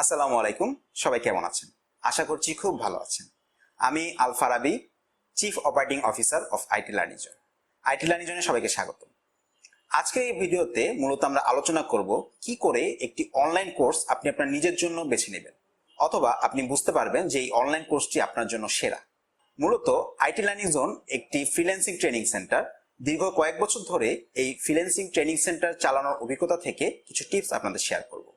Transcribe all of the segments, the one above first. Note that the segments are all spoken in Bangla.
আসসালামু আলাইকুম, সবাই কেমন আছেন? আশা করছি খুব ভালো আছেন। আমি Al Farabi, chief operating officer of IT learning zone. IT learning জোনে সবাইকে স্বাগত। আজকের এই ভিডিওতে মূলত আমরা আলোচনা করব কি করে একটি অনলাইন কোর্স আপনি আপনার নিজের জন্য বেছে নেবেন, অথবা আপনি বুঝতে পারবেন যে এই অনলাইন কোর্সটি আপনার জন্য সেরা। মূলত আইটি লার্নিং জোন একটি ফ্রিল্যান্সিং ট্রেনিং সেন্টার। দীর্ঘ কয়েক বছর ধরে এই ফ্রিল্যান্সিং ট্রেনিং সেন্টার চালানোর অভিজ্ঞতা থেকে কিছু টিপস আপনাদের শেয়ার করব।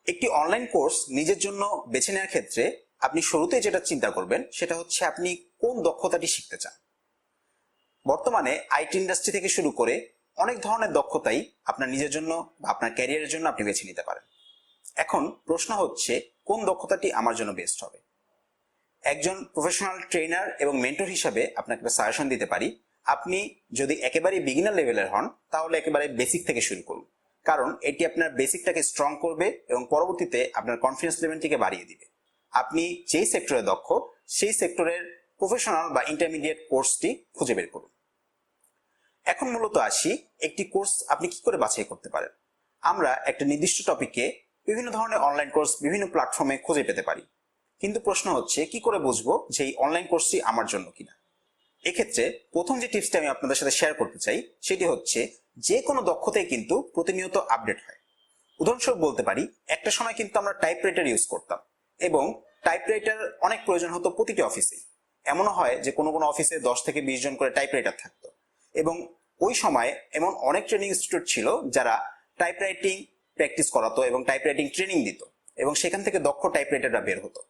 একটি অনলাইন কোর্স নিজের জন্য বেছে নেওয়ার ক্ষেত্রে আপনি শুরুতেই যেটা চিন্তা করবেন সেটা হচ্ছে আপনি কোন দক্ষতাটি শিখতে চান। বর্তমানে আইটি ইন্ডাস্ট্রি থেকে শুরু করে অনেক ধরনের দক্ষতাই আপনার নিজের জন্য বা আপনার ক্যারিয়ারের জন্য আপনি বেছে নিতে পারেন। এখন প্রশ্ন হচ্ছে কোন দক্ষতাটি আমার জন্য বেস্ট হবে। একজন প্রফেশনাল ট্রেনার এবং মেন্টর হিসাবে আপনাকে সাজেশন দিতে পারি, আপনি যদি একেবারে বিগিনার লেভেলের হন তাহলে একেবারে বেসিক থেকে শুরু করুন, কারণ এটি আপনার বেসিকটাকে স্ট্রং করবে এবং পরবর্তীতে আপনার কনফিডেন্স লেভেলটিকে বাড়িয়ে দিবে। আপনি যেই সেক্টরে দক্ষ সেই সেক্টরের প্রফেশনাল বা ইন্টারমিডিয়েট কোর্সটি খুঁজে বের করুন। এখন মূলত আসি একটি কোর্স আপনি কি করে বাছাই করতে পারেন। আমরা একটা নির্দিষ্ট টপিকে বিভিন্ন ধরনের অনলাইন কোর্স বিভিন্ন প্ল্যাটফর্মে খুঁজে পেতে পারি, কিন্তু প্রশ্ন হচ্ছে কি করে বুঝবো যে এই অনলাইন কোর্সটি আমার জন্য কিনা। এক্ষেত্রে প্রথম যে টিপসটি আমি আপনাদের সাথে শেয়ার করতে চাই সেটি হচ্ছে যে কোনো দক্ষতাই কিন্তু প্রতিনিয়ত আপডেট হয়। উদাহরণস্বরূপ বলতে পারি, একটা সময় কিন্তু আমরা টাইপরাইটার ইউজ করতাম এবং টাইপরাইটার অনেক প্রয়োজন হতো প্রতিটি অফিসে। এমনও হয় যে কোনো কোনো অফিসে 10 থেকে 20 জন করে টাইপরাইটার থাকতো এবং ওই সময় এমন অনেক ট্রেনিং ইনস্টিটিউট ছিল যারা টাইপরাইটিং প্র্যাকটিস করাতো এবং টাইপরাইটিং ট্রেনিং দিত এবং সেখান থেকে দক্ষ টাইপরাইটাররা বের হতো।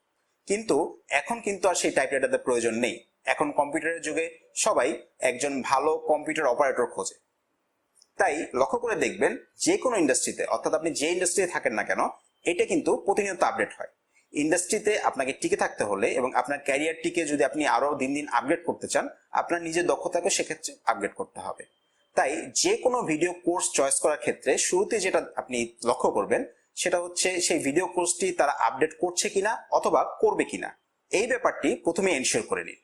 কিন্তু এখন কিন্তু আর সেই টাইপরাইটারদের প্রয়োজন নেই। এখন কম্পিউটারের যুগে সবাই একজন ভালো কম্পিউটার অপারেটর খোঁজে। তাই লক্ষ্য করে দেখবেন যে কোনো ইন্ডাস্ট্রিতে, অর্থাৎ আপনি যে ইন্ডাস্ট্রিতে থাকেন না কেন, এটা কিন্তু প্রতিনিয়ত আপডেট হয়। ইন্ডাস্ট্রিতে আপনাকে টিকে থাকতে হলে এবং আপনার ক্যারিয়ারটিকে যদি আপনি আরো দিন দিন আপগ্রেড করতে চান, আপনার নিজের দক্ষতাকে সেক্ষেত্রে আপগ্রেড করতে হবে। তাই যে কোনো ভিডিও কোর্স চয়েস করার ক্ষেত্রে শুরুতে যেটা আপনি লক্ষ্য করবেন সেটা হচ্ছে সেই ভিডিও কোর্সটি তারা আপডেট করছে কিনা অথবা করবে কিনা, এই ব্যাপারটি প্রথমে এনশিওর করে নিন।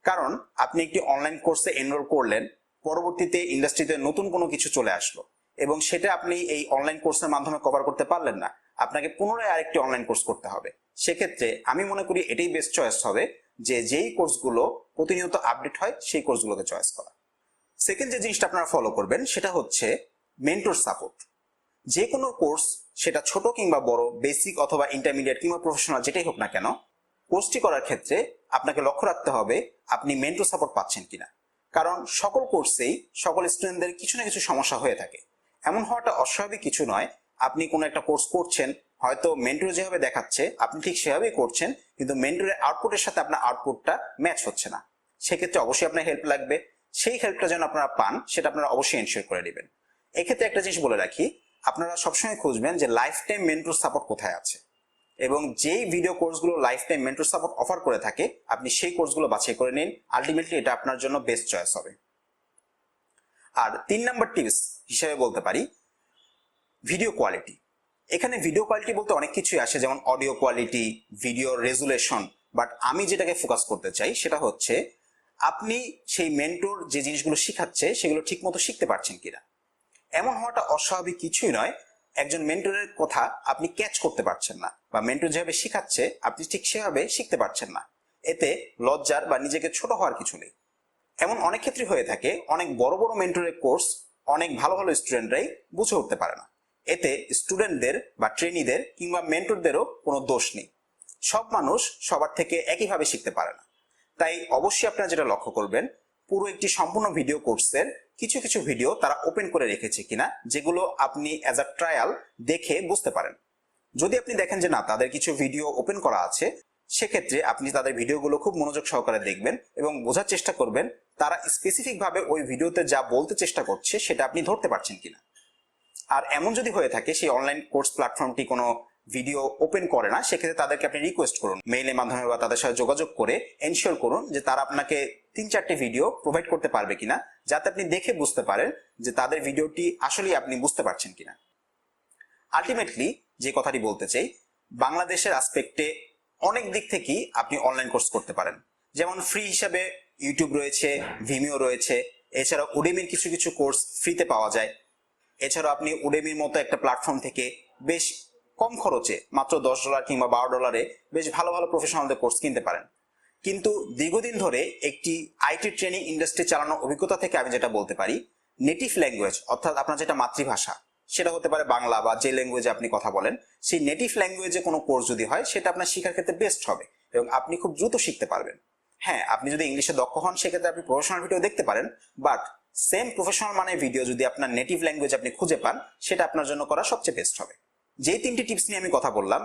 কারণ আপনি একটি অনলাইন কোর্সে এনরোল করলেন, পরবর্তীতে ইন্ডাস্ট্রিতে নতুন কোনো কিছু চলে আসলো এবং সেটা আপনি এই অনলাইন কোর্সের মাধ্যমে কভার করতে পারলেন না, আপনাকে পুনরায় আরেকটি অনলাইন কোর্স করতে হবে। সেক্ষেত্রে আমি মনে করি এটাই বেস্ট চয়েস হবে যে যেই কোর্সগুলো প্রতিনিয়ত আপডেট হয় সেই কোর্সগুলোকে চয়েস করা। সেকেন্ড যে জিনিসটা আপনারা ফলো করবেন সেটা হচ্ছে মেন্টর সাপোর্ট। যে কোনো কোর্স, সেটা ছোট কিংবা বড়, বেসিক অথবা ইন্টারমিডিয়েট কিংবা প্রফেশনাল যেটাই হোক না কেন, কোর্সটি করার ক্ষেত্রে আপনাকে লক্ষ্য রাখতে হবে আপনি মেন্টর সাপোর্ট পাচ্ছেন কিনা। কারণ সকল কোর্সেই সকল স্টুডেন্টদের কিছু না কিছু সমস্যা হয়ে থাকে। এমন হওয়াটা অস্বাভাবিক কিছু নয়। আপনি কোনো একটা কোর্স করছেন, হয়তো মেন্টর যেভাবে দেখাচ্ছে আপনি ঠিক সেভাবেই করছেন, কিন্তু মেন্টরের আউটপুটের সাথে আপনার আউটপুটটা ম্যাচ হচ্ছে না। সেক্ষেত্রে অবশ্যই আপনার হেল্প লাগবে। সেই হেল্পটা যেন আপনারা পান সেটা আপনারা অবশ্যই এনশিওর করে নেবেন। এক্ষেত্রে একটা জিনিস বলে রাখি, আপনারা সবসময় খুঁজবেন যে লাইফ টাইম মেন্টর সাপোর্ট কোথায় আছে এবং যেই ভিডিও কোর্সগুলো life time mentor support offer করে থাকে আপনি সেই কোর্সগুলো বাছাই করে নিন। আলটিমেটলি এটা আপনার জন্য বেস্ট চয়েস হবে। আর 3 নাম্বার টিপস হিসেবে বলতে পারি ভিডিও কোয়ালিটি। এখানে ভিডিও কোয়ালিটি বলতে অনেক কিছুই আসে, যেমন audio quality, video resolution, but আমি যেটাকে ফোকাস করতে চাই সেটা হচ্ছে আপনি সেই মেন্টর যে জিনিসগুলো শিখাচ্ছে সেগুলো ঠিক মতো শিখতে পারছেন কিনা। এমন হওয়াটা অস্বাভাবিক কিছুই নয়। একজন মেন্টরের কথা আপনি ক্যাচ করতে পারছেন না বা মেন্টর যেভাবে শিখাচ্ছে আপনি ঠিক সেভাবে শিখতে পারছেন না, এতে লজ্জার বা নিজেকে ছোট হওয়ার কিছু নেই। এমন অনেক ক্ষেত্রে হয়ে থাকে, অনেক বড় বড় মেন্টরের কোর্স অনেক ভালো ভালো স্টুডেন্টরাই বুঝে উঠতে পারে না। এতে স্টুডেন্টদের বা ট্রেনিদের কিংবা মেন্টরদেরও কোনো দোষ নেই। সব মানুষ সবার থেকে একইভাবে শিখতে পারে না। তাই অবশ্যই আপনারা যেটা লক্ষ্য করবেন, পুরো একটি সম্পূর্ণ ভিডিও কোর্সের কিছু কিছু ভিডিও তারা ওপেন করে রেখেছে কিনা, যেগুলো আপনি অ্যাজ আ ট্রায়াল দেখে বুঝতে পারেন। যদি আপনি দেখেন যে না তাদের কিছু ভিডিও ওপেন করা আছে, সেক্ষেত্রে আপনি তাদের ভিডিওগুলো খুব মনোযোগ সহকারে দেখবেন এবং বোঝার চেষ্টা করবেন তারা স্পেসিফিক ভাবে ওই ভিডিওতে যা বলতে চেষ্টা করছে সেটা আপনি ধরতে পারছেন কিনা। আর এমন যদি হয়ে থাকে সেই অনলাইন কোর্স প্ল্যাটফর্মটি কোনো ভিডিও ওপেন করে না, সেক্ষেত্রে তাদেরকে আপনি রিকোয়েস্ট করুন মেইলের মাধ্যমে বা তাদের সাথে যোগাযোগ করে এনশিওর করুন যে তারা আপনাকে 3-4টি ভিডিও প্রোভাইড করতে পারবে কিনা, যাতে আপনি দেখে বুঝতে পারেন যে তাদের ভিডিওটি আসলে আপনি বুঝতে পারছেন কিনা। আলটিমেটলি যে কথাটি বলতে চাই, বাংলাদেশের আসপেক্টে অনেক দিক থেকেই আপনি অনলাইন কোর্স করতে পারেন। যেমন ফ্রি হিসাবে ইউটিউব রয়েছে, ভিমিও রয়েছে, এছাড়া উডেমির কিছু কিছু কোর্স ফ্রিতে পাওয়া যায়। এছাড়াও আপনি উডেমির মতো একটা প্ল্যাটফর্ম থেকে বেশ কম খরচে মাত্র $10 কিংবা $12 বেশ ভালো ভালো প্রফেশনালদের কোর্স কিনতে পারেন। কিন্তু দীর্ঘদিন ধরে একটি আইটি ট্রেনিং ইন্ডাস্ট্রি চালানোর অভিজ্ঞতা থেকে আমি যেটা বলতে পারি, নেটিভ ল্যাঙ্গুয়েজ অর্থাৎ আপনার যেটা মাতৃভাষা, সেটা হতে পারে বাংলা বা যে ল্যাঙ্গুয়েজে আপনি কথা বলেন, সেই নেটিভ ল্যাঙ্গুয়েজে কোনো কোর্স যদি হয় সেটা আপনার শেখার ক্ষেত্রে বেস্ট হবে এবং আপনি খুব দ্রুত শিখতে পারবেন। হ্যাঁ, আপনি যদি ইংলিশে দক্ষ হন সেক্ষেত্রে আপনি প্রফেশনাল ভিডিও দেখতে পারেন, বাট সেম প্রফেশনাল মানের ভিডিও যদি আপনার নেটিভ ল্যাঙ্গুয়েজ আপনি খুঁজে পান, সেটা আপনার জন্য করা সবচেয়ে বেস্ট হবে। যেই 3টি টিপস নিয়ে আমি কথা বললাম,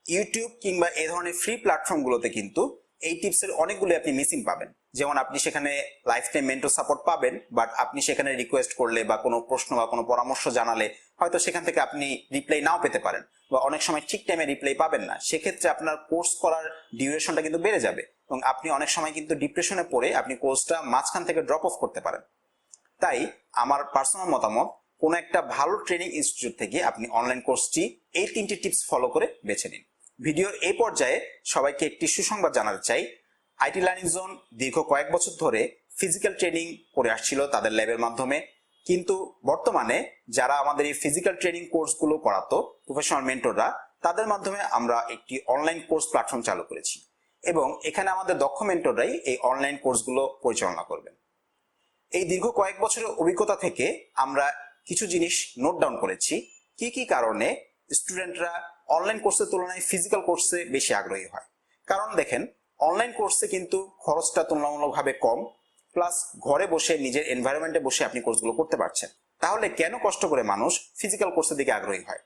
ইউটিউব কিংবা এই ধরনের ফ্রি প্ল্যাটফর্মগুলোতে কিন্তু এই টিপসের অনেকগুলো আপনি মিসিং পাবেন। যেমন আপনি সেখানে লাইফ টাইম মেন্টর সাপোর্ট পাবেন, বাট আপনি সেখানে রিকোয়েস্ট করলে বা কোনো প্রশ্ন বা কোনো পরামর্শ জানালে হয়তো সেখান থেকে আপনি রিপ্লাই নাও পেতে পারেন, বা অনেক সময় ঠিক টাইমে রিপ্লাই পাবেন না। সেক্ষেত্রে আপনার কোর্স করার ডিউরেশনটা কিন্তু বেড়ে যাবে এবং আপনি অনেক সময় কিন্তু ডিপ্রেশনে পড়ে আপনি কোর্সটা মাঝখান থেকে ড্রপ অফ করতে পারেন। তাই আমার পার্সোনাল মতামত, কোনো একটা ভালো ট্রেনিং ইনস্টিটিউট থেকে আপনি অনলাইন কোর্সটি এই 3টি টিপস ফলো করে বেছে নিন। ভিডিওর এই পর্যায়ে সবাইকে একটি সুসংবাদ জানাতে চাই। আইটি লার্নিং জোন দীর্ঘ কয়েক বছর ধরে ফিজিক্যাল ট্রেনিং করে আসছিল তাদের ল্যাবের মাধ্যমে, কিন্তু বর্তমানে যারা আমাদের এই ফিজিক্যাল ট্রেনিং কোর্সগুলো করাতো প্রফেশনাল মেন্টররা, তাদের মাধ্যমে আমরা একটি অনলাইন কোর্স প্ল্যাটফর্ম চালু করেছি এবং এখানে আমাদের দক্ষ মেন্টররাই এই অনলাইন কোর্সগুলো পরিচালনা করবেন। এই দীর্ঘ কয়েক বছরের অভিজ্ঞতা থেকে আমরা কিছু জিনিস নোট ডাউন করেছি, কি কি কারণে স্টুডেন্টরা অনলাইন কোর্সের তুলনায় ফিজিক্যাল কোর্সে বেশি আগ্রহী হয়। কারণ দেখেন, অনলাইন কোর্সে কিন্তু খরচটা তুলনামূলকভাবে কম, প্লাস ঘরে বসে নিজের এনভায়রনমেন্টে বসে আপনি কোর্সগুলো করতে পারছেন। তাহলে কেন কষ্ট করে মানুষ ফিজিক্যাল কোর্সের দিকে আগ্রহী হয়?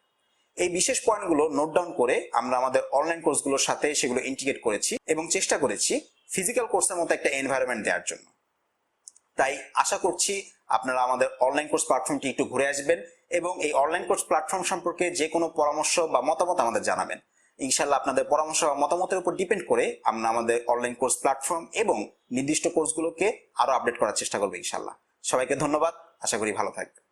এই বিশেষ পয়েন্টগুলো নোট ডাউন করে আমরা আমাদের অনলাইন কোর্সগুলোর সাথে সেগুলো ইন্টিগ্রেট করেছি এবং চেষ্টা করেছি ফিজিক্যাল কোর্সের মতো একটা এনভায়রনমেন্ট দেওয়ার জন্য। তাই আশা করছি আপনারা আমাদের অনলাইন কোর্স প্ল্যাটফর্মটি একটু ঘুরে আসবেন এবং এই অনলাইন কোর্স প্ল্যাটফর্ম সম্পর্কে যে কোনো পরামর্শ বা মতামত আমাদের জানাবেন। ইনশাল্লাহ আপনাদের পরামর্শ বা মতামতের উপর ডিপেন্ড করে আমরা আমাদের অনলাইন কোর্স প্ল্যাটফর্ম এবং নির্দিষ্ট কোর্সগুলোকে আরো আপডেট করার চেষ্টা করবো ইনশাল্লাহ। সবাইকে ধন্যবাদ, আশা করি ভালো থাকবেন।